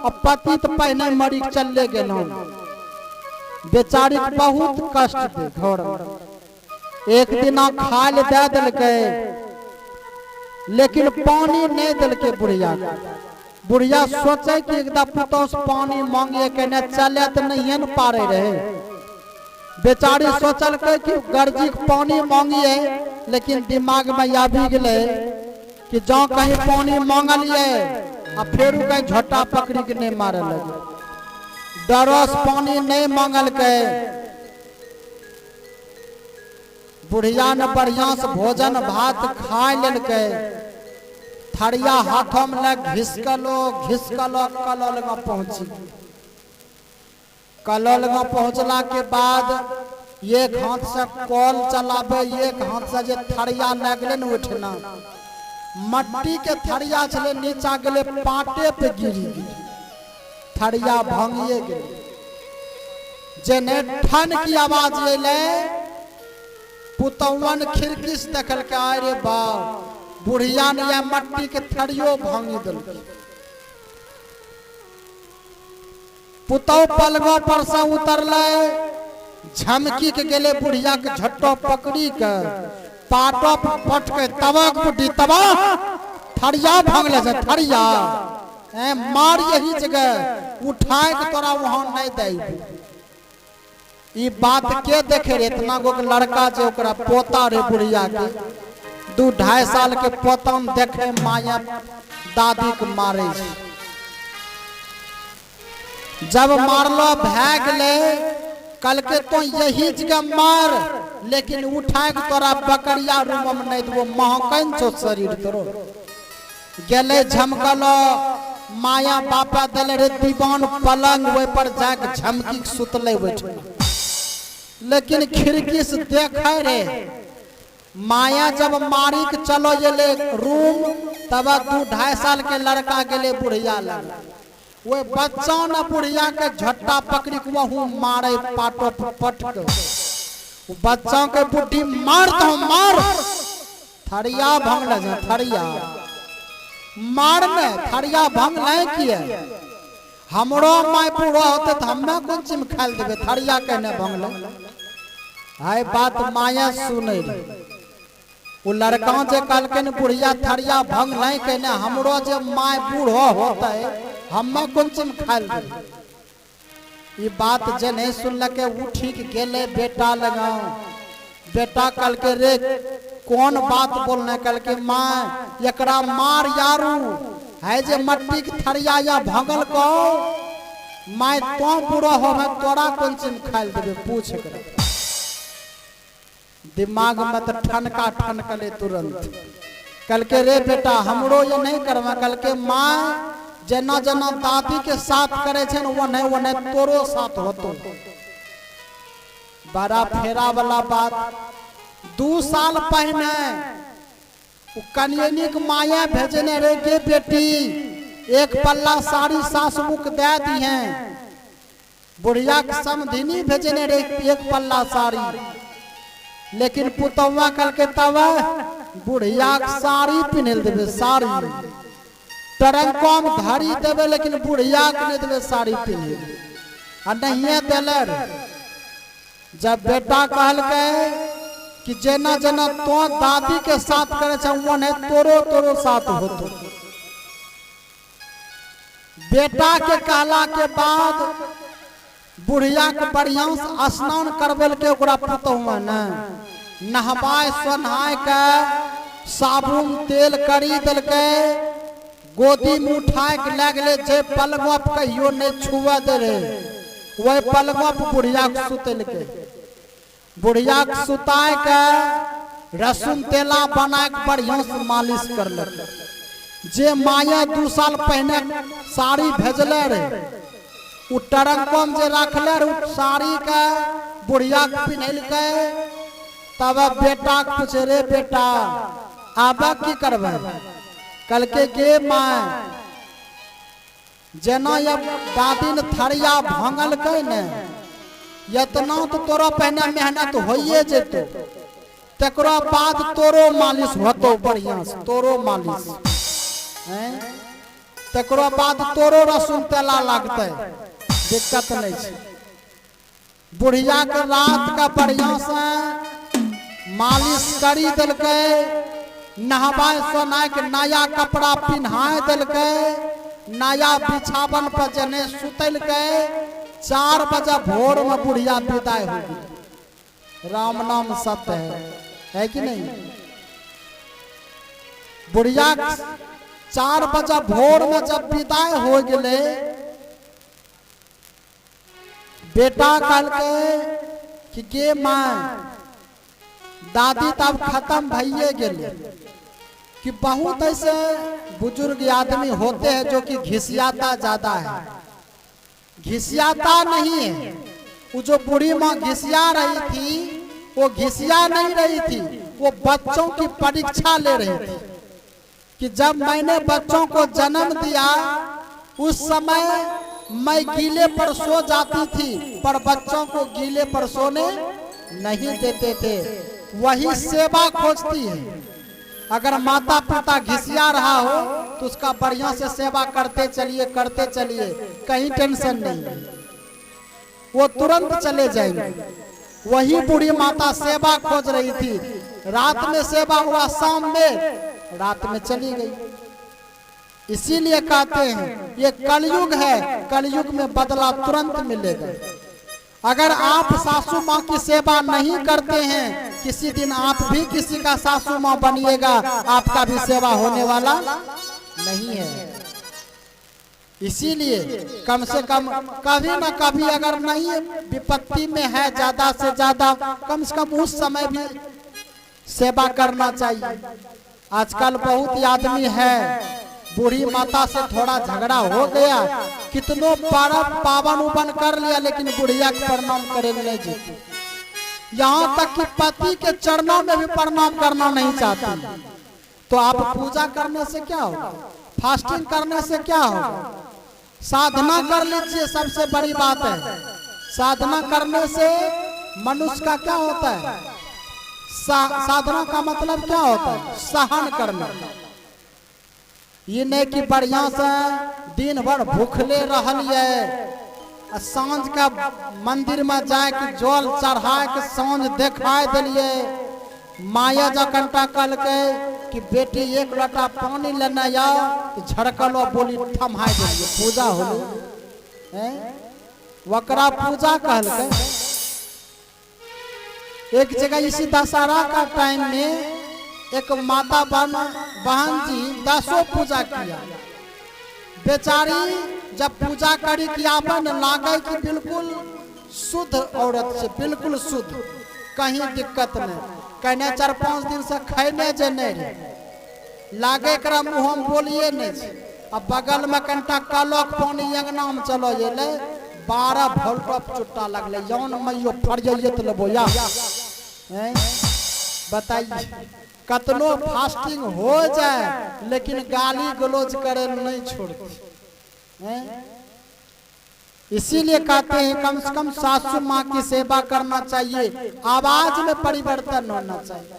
अब पति तो पहने मरी चले गेलौं, बेचारी बहुत कष्ट दे घर में। एक दिन खाल दे दिलके लेकिन पानी नहीं दिलके बुढ़िया के। बुढ़िया सोचे कि एकदम पुतौ से पानी मांगे के न चले तो नहीं न पारे रहे। बेचारी सोचल के कि गर्जी के पानी मांगिए, लेकिन दिमाग में आ भी गए कि जो कहीं पानी मांगलिए आ फिर कहीं झोटा पकड़ी के नहीं मारे लगे। डरस पानी नहीं मांगल के। बुढ़िया ने बढ़िया से भोजन भात खा लेलके, थरिया हाथों में लग घिसकलो कलोल में पहुंची। कलोल में पहुंचला के बाद एक हाथ से कॉल चलावे, एक हाथ से जे थरिया लगले न उठना, मट्टी के थरिया चले नीचा गले पाटे पे गिरी, थरिया भांगिए गए। जेने ठन की आवाज अले, पुतौवन खिड़की से देखल के आए रे बाप, बुढ़िया ने या मट्टी के थरियो भांगी दिल। पुतौ पलगों पर से उतरले, झमकी के गेले बुढ़िया के झट्टो पकड़ी के पाटो पट के तबक बुढ़ी तबा थरिया भांगले से थरिया मार यही जगह उठाए के तोरा वहां नहीं दे। ये बात के देखे रे, इतना गो लड़का जे ओकरा पोता रे बुढ़िया के 2-2.5 साल के पोता में देखे माया दादी के मारे। जब मारलो भाग ले, कल के तो यही जगह मार, लेकिन उठाए के तोरा बकरिया रूम में नहीं देबो, महकन छो शरीर तोरो। गेले झमकलो, माया बापा दले रे दीवान पलंग वे पर जाके झमकी के सुतले बैठे। लेकिन खिड़की से देखे रे, माया जब मारी के चलो ये रूम, तब 2-2.5 साल के लड़का गेले बुढ़िया लग। वो बच्चा न बुढ़िया के झट्टा पकड़ी के वहू मारे पाटो पट के। बच्चा के बुढ़ी मार तो मार, थरिया भंगल जा, थरिया मारने थरिया भंग नहीं किए। हमरो माय पूरा होते तो हमें कौन चीज खाल देवे, थरिया कहने भंगल। हाय बात माया सुने वो लड़का जे कल के बुढ़िया थरिया भंग नहीं कहने, हमरो जे माय बूढ़ो होता है हमें कौन चीज खाल दे। ये बात जे नहीं सुनलके उठी के गेले बेटा लगाओ। बेटा कल के रे कौन बात बोलने, कल के माँ एकरा मार यारू है जे मट्टी के थरिया या भंगल को माय तो बुरा हो मैं तोरा कौन चीज खाल देवे पूछ कर। दिमाग में तो ठनका ठनकले तुरंत। कल के रे बेटा हमरो ये नहीं करवा, कल के माँ जना जना दादी के साथ करे छे वो नहीं तोरो साथ होतो। बड़ा फेरा वाला बात। 2 साल पहले कन्यानी के माया भेजने रे के बेटी 1 पल्ला साड़ी सासू के दे दी है। बुढ़िया के समधिनी भेजने रे 1 पल्ला साड़ी, लेकिन पुतौवा कल के तब बुढ़िया के साड़ी पिन्हल देवे, साड़ी टरंको में घड़ी देवे, लेकिन बुढ़िया के नहीं देवे साड़ी पिन्हे आ नहीं देले। जब बेटा कहल के कि जना जना तो दादी के साथ करे छे वो नहीं तोरो साथ होतो। बेटा के कहला के बाद बुढ़िया के बढ़िया से स्नान करवेल के ओकरा पुतौवा न नहवाए सोनहाय के साबुन तेल करी दिल के गोदी में उठाए के ले गले। जे पलंगवा पे कहियो नहीं छुआ दे रे, वही पलंगवा पे बुढ़िया के सुतल के। बुढ़िया के सुताए के रसुन तेला बना के बढ़िया से मालिश कर ले। जे माया 2 साल पहले साड़ी भेजले रे, उ टरंको में जे रखले रे साड़ी के बुढ़िया के पिन्हल के। तब बेटा के पूछे रे बेटा आब की करबे, कल के माँ जना ये दादी ने थरिया भांगल के न, इतना तो तोरा पहने मेहनत होइए जेतो, तकरा बाद तोरो मालिश होतो बढ़िया से, तोरो मालिश हैं। तकरो बाद तोरो रसून तेला लगते, दिक्कत नहीं छै। बुढ़िया के रात का बढ़िया से मालिश करी दिलके, नहबाए सोनाए के नया कपड़ा पिन्हाए दिलके, नया बिछावन पर जने सुतलके। 4 बजे भोर में बुढ़िया विदाई होगी। राम नाम सत्य है कि नहीं? बुढ़िया 4 बजे भोर में जब विदाई हो गए, बेटा कहल कि गे माँ दादी तब खत्म भइए गेले। कि बहुत ऐसे बुजुर्ग आदमी होते हैं जो कि घिसियाता ज्यादा है। घिसियाता नहीं है, वो जो बूढ़ी माँ घिसिया रही थी वो घिसिया नहीं रही थी, वो बच्चों की परीक्षा ले रही थी। कि जब मैंने बच्चों को जन्म दिया उस समय मैं गीले पर सो जाती थी, पर बच्चों को गीले पर सोने नहीं देते थे। वही सेवा खोजती है। अगर माता पिता घिसिया रहा हो तो उसका बढ़िया से सेवा करते चलिए, कहीं टेंशन नहीं, वो तुरंत चले जाएंगे। वही बूढ़ी माता सेवा खोज रही थी। रात में सेवा हुआ, शाम में रात में चली गई। इसीलिए कहते हैं ये कलयुग है, कलयुग में बदला तुरंत मिलेगा। अगर आप सासू माँ की सेवा नहीं करते हैं, किसी दिन आप भी किसी का सासू माँ बनिएगा, आपका भी सेवा होने वाला नहीं है। इसीलिए कम से कम कभी ना कभी अगर नहीं विपत्ति में है ज्यादा से ज्यादा, कम से कम उस समय भी सेवा करना चाहिए। आजकल बहुत आदमी है बूढ़ी माता से थोड़ा झगड़ा हो गया, कितनों पावन उबन कर लिया, लेकिन बुढ़िया के प्रणाम करे नहीं जीती। यहाँ तक कि पति के चरणों में भी प्रणाम करना नहीं चाहती। तो आप पूजा करने से क्या होगा? फास्टिंग करने से क्या होगा? साधना कर लीजिए, सबसे बड़ी बात है। साधना करने से मनुष्य का क्या होता है? साधना का मतलब क्या होता है? सहन करना। ये नहीं कि बढ़िया से दिन भर भूखले रहलिए, सांझ का मंदिर में जाए कि जल चढ़ाए के सांझ देखाए दिलिए। माया जखनटा कल के कि बेटी 1 लोटा पानी लेना या झड़कलो बोली थमाए दिलिए, पूजा होली वकरा पूजा कहल के। एक जगह इसी दशहरा का टाइम में एक माता बहन जी 10 पूजा किया। बेचारी जब पूजा करी कि आपन लागे कि बिल्कुल शुद्ध औरत से, बिल्कुल शुद्ध, कहीं दिक्कत नहीं। कहने 4-5 दिन से खैने जे नहीं रहे, लागे कर मुँह में बोलिए नहीं। अब बगल में कनिटा कलक पानी अंगना में चलो ये ले 12 वोल्ट चुट्टा लगले, जौन मैयो फर जाइए तो लेबो या बताइए। कतनो फास्टिंग हो जाए लेकिन गाली गलौज करे नहीं छोड़ती। इसीलिए कहते हैं कम से कम सासू माँ की सेवा करना चाहिए, आवाज में परिवर्तन होना चाहिए।